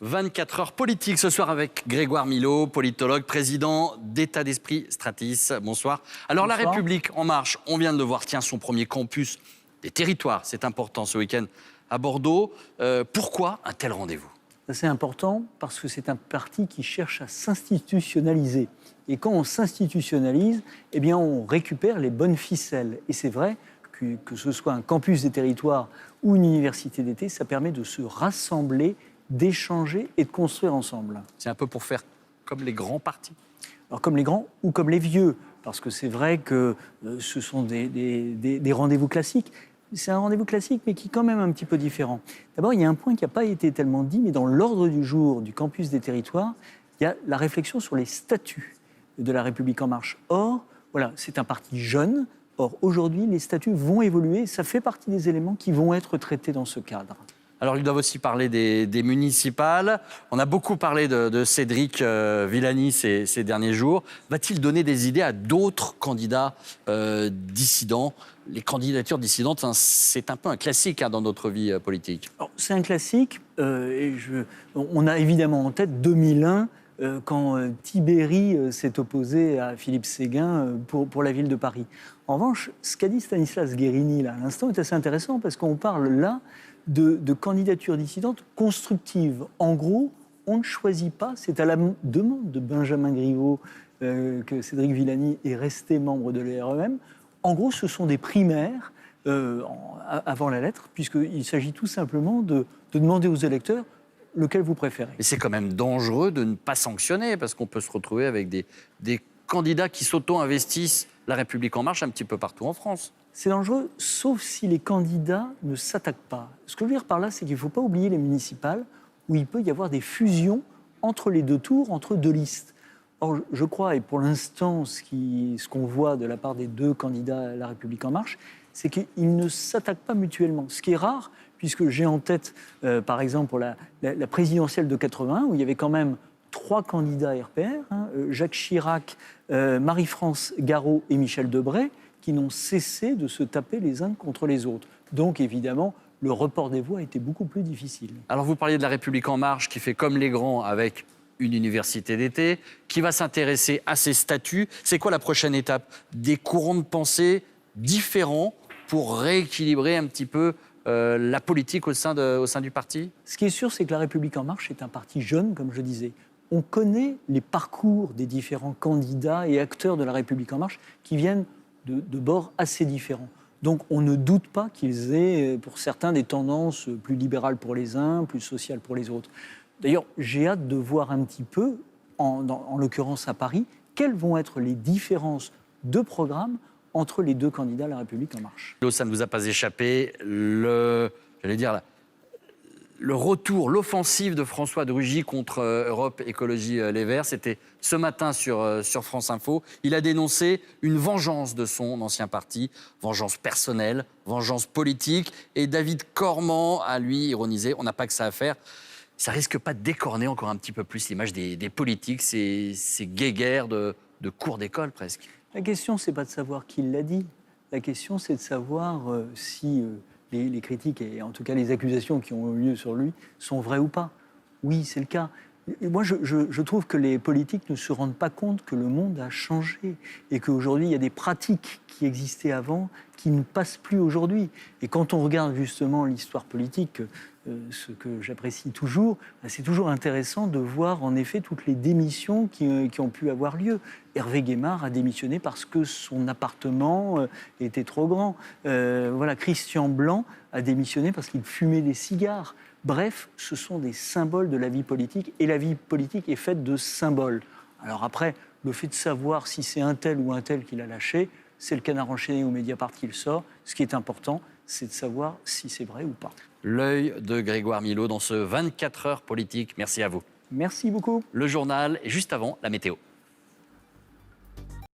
24 heures politiques ce soir avec Grégoire Milot, politologue, président d'État d'Esprit Stratis. Bonsoir. Alors Bonsoir. La République En Marche, on vient de le voir, tient son premier campus des territoires. C'est important ce week-end à Bordeaux. Pourquoi un tel rendez-vous ? C'est important parce que c'est un parti qui cherche à s'institutionnaliser. Et quand on s'institutionnalise, eh bien on récupère les bonnes ficelles. Et c'est vrai que ce soit un campus des territoires ou une université d'été, ça permet de se rassembler, d'échanger et de construire ensemble. C'est un peu pour faire comme les grands partis. Alors comme les grands ou comme les vieux, parce que c'est vrai que ce sont des rendez-vous classiques. C'est un rendez-vous classique, mais qui est quand même un petit peu différent. D'abord, il y a un point qui n'a pas été tellement dit, mais dans l'ordre du jour du campus des territoires, il y a la réflexion sur les statuts de la République En Marche. Or, voilà, c'est un parti jeune. Or, aujourd'hui, les statuts vont évoluer. Ça fait partie des éléments qui vont être traités dans ce cadre. Alors, ils doivent aussi parler des municipales. On a beaucoup parlé de Cédric Villani ces derniers jours. Va-t-il donner des idées à d'autres candidats dissidents ? Les candidatures dissidentes, c'est un peu un classique dans notre vie politique. C'est un classique. On a évidemment en tête 2001, quand Tibéri s'est opposé à Philippe Séguin pour la ville de Paris. En revanche, ce qu'a dit Stanislas Guerini là, à l'instant est assez intéressant parce qu'on parle là de candidatures dissidentes constructives. En gros, on ne choisit pas, c'est à la demande de Benjamin Griveaux que Cédric Villani est resté membre de l'EREM. En gros, ce sont des primaires avant la lettre, puisqu'il s'agit tout simplement de demander aux électeurs lequel vous préférez. Mais c'est quand même dangereux de ne pas sanctionner, parce qu'on peut se retrouver avec des candidats qui s'auto-investissent la République En Marche un petit peu partout en France. C'est dangereux, sauf si les candidats ne s'attaquent pas. Ce que je veux dire par là, c'est qu'il ne faut pas oublier les municipales, où il peut y avoir des fusions entre les deux tours, entre deux listes. Or, je crois, et pour l'instant, ce qu'on voit de la part des deux candidats à la République En Marche, c'est qu'ils ne s'attaquent pas mutuellement. Ce qui est rare, puisque j'ai en tête, par exemple, pour la présidentielle de 81, où il y avait quand même 3 candidats RPR, Jacques Chirac, Marie-France Garot et Michel Debré, qui n'ont cessé de se taper les uns contre les autres. Donc, évidemment, le report des voix a été beaucoup plus difficile. Alors, vous parliez de la République En Marche, qui fait comme les grands avec une université d'été, qui va s'intéresser à ses statuts. C'est quoi la prochaine étape ? Des courants de pensée différents pour rééquilibrer un petit peu la politique au sein du parti ? Ce qui est sûr, c'est que la République En Marche est un parti jeune, comme je disais. On connaît les parcours des différents candidats et acteurs de la République En Marche qui viennent de bords assez différents. Donc on ne doute pas qu'ils aient, pour certains, des tendances plus libérales pour les uns, plus sociales pour les autres. D'ailleurs, j'ai hâte de voir un petit peu, en l'occurrence à Paris, quelles vont être les différences de programme entre les deux candidats à la République En Marche. Ça ne vous a pas échappé, le retour, l'offensive de François de Rugy contre Europe Écologie Les Verts, c'était ce matin sur France Info. Il a dénoncé une vengeance de son ancien parti, vengeance personnelle, vengeance politique. Et David Cormand a, lui, ironisé, on n'a pas que ça à faire. Ça risque pas de décorner encore un petit peu plus l'image des politiques, ces guéguerres de cours d'école presque. La question, c'est pas de savoir qui l'a dit. La question, c'est de savoir si les critiques, et en tout cas les accusations qui ont eu lieu sur lui, sont vraies ou pas. Oui, c'est le cas. Et moi, je trouve que les politiques ne se rendent pas compte que le monde a changé et qu'aujourd'hui, il y a des pratiques qui existaient avant qui ne passent plus aujourd'hui. Et quand on regarde justement l'histoire politique, ce que j'apprécie toujours, c'est toujours intéressant de voir en effet toutes les démissions qui ont pu avoir lieu. Hervé Guémard a démissionné parce que son appartement était trop grand. Christian Blanc a démissionné parce qu'il fumait des cigares. Bref, ce sont des symboles de la vie politique et la vie politique est faite de symboles. Alors après, le fait de savoir si c'est un tel ou un tel qui l'a lâché, c'est le Canard enchaîné ou Mediapart qui le sort. Ce qui est important, c'est de savoir si c'est vrai ou pas. L'œil de Grégoire Milot dans ce 24 heures politique. Merci à vous. Merci beaucoup. Le journal et juste avant, la météo.